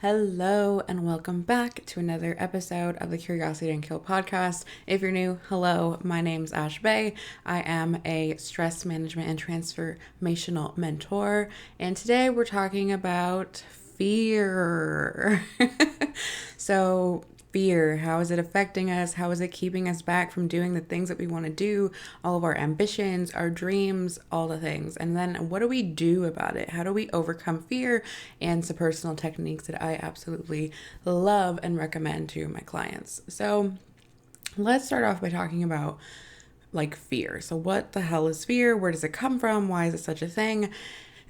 Hello and welcome back to another episode of the Curiosity and Kill podcast. If you're new, hello, my name's Ash Bae. I am a stress management and transformational mentor, and today we're talking about fear. So, fear, how is it affecting us? How is it keeping us back from doing the things that we want to do, all of our ambitions, our dreams, all the things? And then what do we do about it? How do we overcome fear? And some personal techniques that I absolutely love and recommend to my clients. So let's start off by talking about fear. So what the hell is fear? Where does it come from? Why is it such a thing?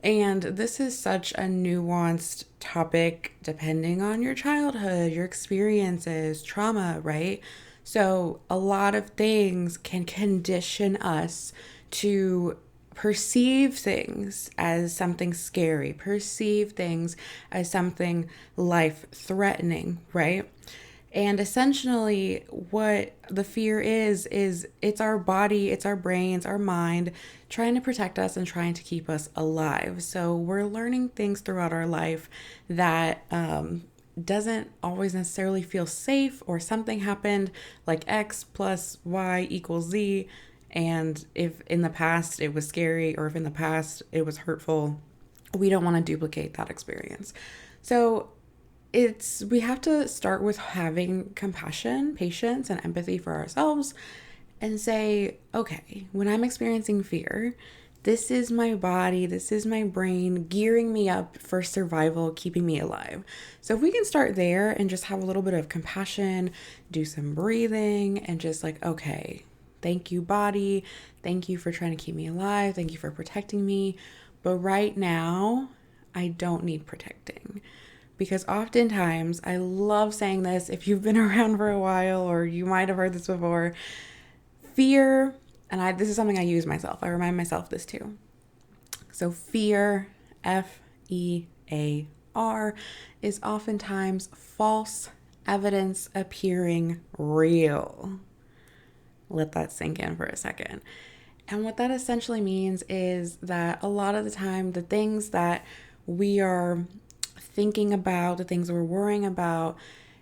And this is such a nuanced topic depending on your childhood, your experiences, trauma, right? So a lot of things can condition us to perceive things as something scary, perceive things as something life threatening, right? And essentially, what the fear is it's our body, it's our brains, our mind trying to protect us and trying to keep us alive. So we're learning things throughout our life that doesn't always necessarily feel safe, or something happened like X plus Y equals Z. And if in the past it was scary, or if in the past it was hurtful, we don't want to duplicate that experience. So we have to start with having compassion, patience, and empathy for ourselves and say, okay, when I'm experiencing fear, this is my body, this is my brain gearing me up for survival, keeping me alive. So if we can start there and just have a little bit of compassion, do some breathing, and just okay, thank you, body. Thank you for trying to keep me alive. Thank you for protecting me. But right now, I don't need protecting. Because oftentimes, I love saying this, if you've been around for a while, or you might have heard this before, fear, and this is something I use myself. I remind myself this too. So fear, F-E-A-R, is oftentimes false evidence appearing real. Let that sink in for a second. And what that essentially means is that a lot of the time, the things that we are thinking about, the things we're worrying about,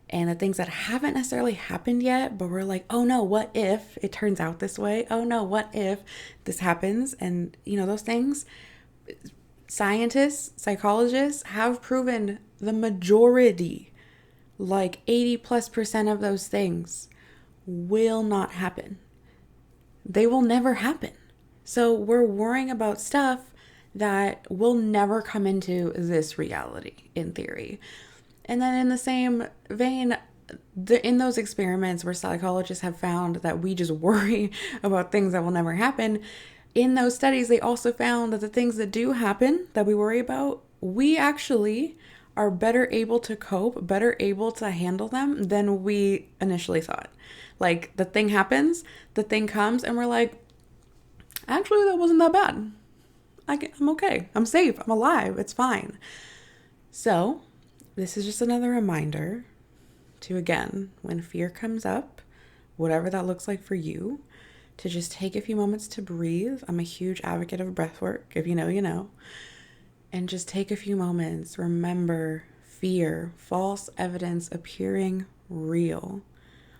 and the things that haven't necessarily happened yet, but we're like, oh no, what if it turns out this way? Oh no, what if this happens? And those things, scientists, psychologists have proven the majority, like 80+% of those things will not happen. They will never happen. So we're worrying about stuff that will never come into this reality, in theory. And then in the same vein, in those experiments where psychologists have found that we just worry about things that will never happen, in those studies, they also found that the things that do happen, that we worry about, we actually are better able to cope, better able to handle them than we initially thought. Like, the thing happens, the thing comes, and we're like, actually, that wasn't that bad. I'm okay. I'm safe. I'm alive. It's fine. So this is just another reminder to, again, when fear comes up, whatever that looks like for you, to just take a few moments to breathe. I'm a huge advocate of breath work. If you know, you know. And just take a few moments. Remember, fear, false evidence appearing real.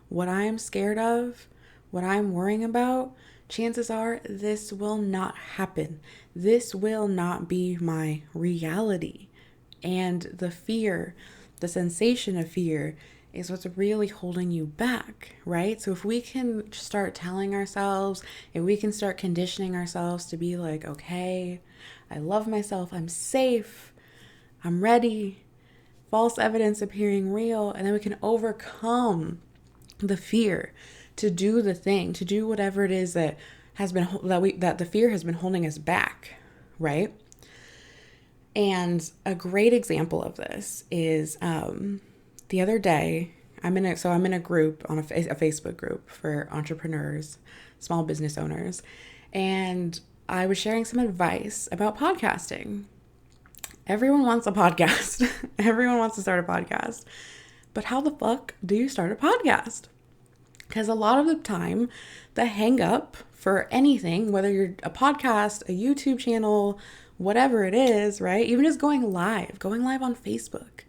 What I am scared of, what I'm worrying about, chances are this will not happen. This will not be my reality. And the fear, the sensation of fear, is what's really holding you back, right? So if we can start telling ourselves, if we can start conditioning ourselves to be like, okay, I love myself, I'm safe, I'm ready, false evidence appearing real, and then we can overcome the fear to do the thing, to do whatever it is that the fear has been holding us back, right? And a great example of this is the other day, I'm in a group, on a Facebook group for entrepreneurs, small business owners, and I was sharing some advice about podcasting. Everyone wants a podcast. Everyone wants to start a podcast. But how the fuck do you start a podcast? Because a lot of the time, the hang up for anything, whether you're a podcast, a YouTube channel, whatever it is, right? Even just going live on Facebook.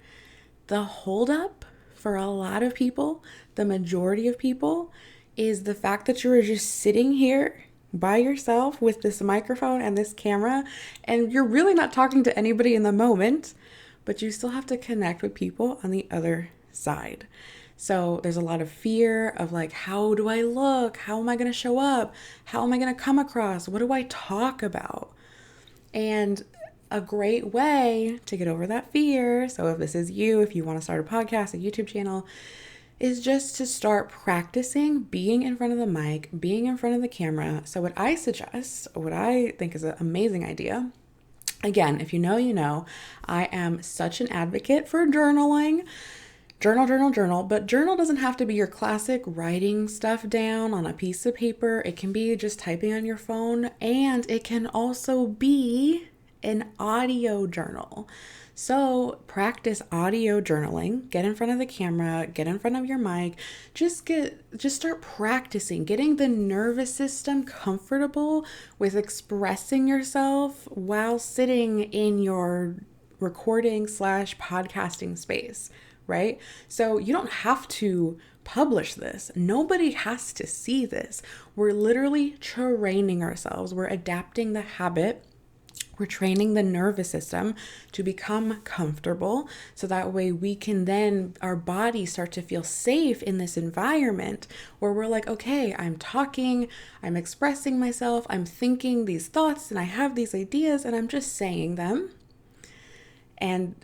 The holdup for a lot of people, the majority of people, is the fact that you're just sitting here by yourself with this microphone and this camera, and you're really not talking to anybody in the moment, but you still have to connect with people on the other side. So there's a lot of fear of like, how do I look? How am I going to show up? How am I going to come across? What do I talk about? And a great way to get over that fear, so if this is you, if you want to start a podcast, a YouTube channel, is just to start practicing being in front of the mic, being in front of the camera. So what I suggest, what I think is an amazing idea, again, if you know, you know, I am such an advocate for journaling. Journal, but journal doesn't have to be your classic writing stuff down on a piece of paper. It can be just typing on your phone, and it can also be an audio journal. So practice audio journaling, get in front of the camera, get in front of your mic, just start practicing, getting the nervous system comfortable with expressing yourself while sitting in your recording / podcasting space, right? So you don't have to publish this. Nobody has to see this. We're literally training ourselves. We're adapting the habit. We're training the nervous system to become comfortable, so that way we can then, our bodies start to feel safe in this environment where we're like, okay, I'm talking, I'm expressing myself, I'm thinking these thoughts, and I have these ideas, and I'm just saying them. And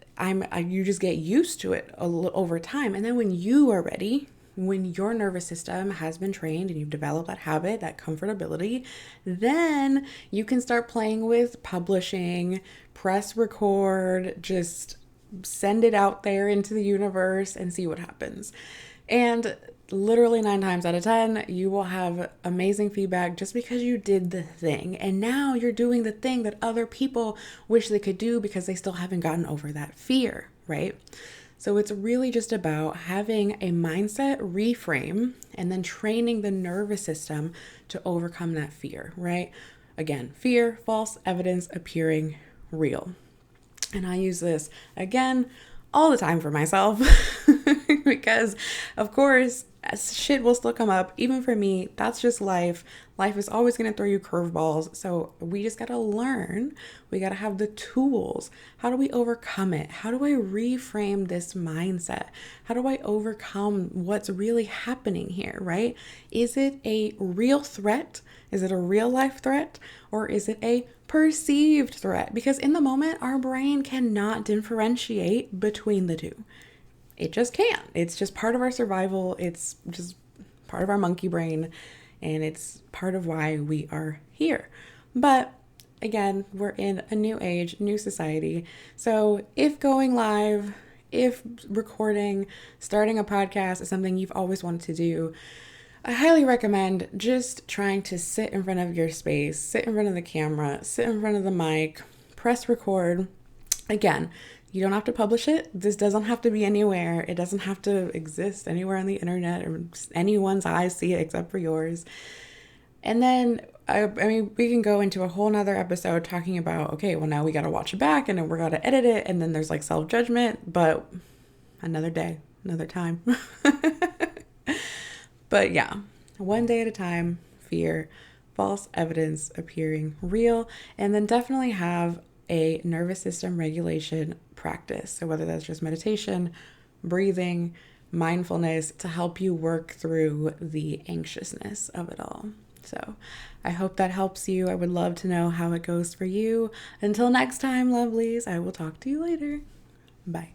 you just get used to it over time. And then when you are ready, when your nervous system has been trained and you've developed that habit, that comfortability, then you can start playing with publishing, press record, just send it out there into the universe and see what happens. And literally 9 times out of 10, you will have amazing feedback just because you did the thing. And now you're doing the thing that other people wish they could do because they still haven't gotten over that fear, right? So it's really just about having a mindset reframe and then training the nervous system to overcome that fear, right? Again, fear, false evidence appearing real. And I use this again all the time for myself because, of course, shit will still come up. Even for me, that's just life. Life is always going to throw you curveballs. So we just got to learn. We got to have the tools. How do we overcome it? How do I reframe this mindset? How do I overcome what's really happening here, right? Is it a real threat? Is it a real life threat? Or is it a perceived threat? Because in the moment, our brain cannot differentiate between the two. It just can't. It's just part of our survival. It's just part of our monkey brain, and it's part of why we are here. But again, we're in a new age, new society. So if going live, if recording, starting a podcast is something you've always wanted to do, I highly recommend just trying to sit in front of your space, sit in front of the camera, sit in front of the mic, press record. Again, you don't have to publish it. This doesn't have to be anywhere. It doesn't have to exist anywhere on the internet or anyone's eyes see it except for yours. And then, I mean, we can go into a whole nother episode talking about, okay, well, now we got to watch it back and then we're going to edit it. And then there's like self-judgment, but another day, another time. But yeah, one day at a time, fear, false evidence appearing real, and then definitely have a nervous system regulation practice. So whether that's just meditation, breathing, mindfulness to help you work through the anxiousness of it all. So I hope that helps you. I would love to know how it goes for you. Until next time, lovelies, I will talk to you later. Bye.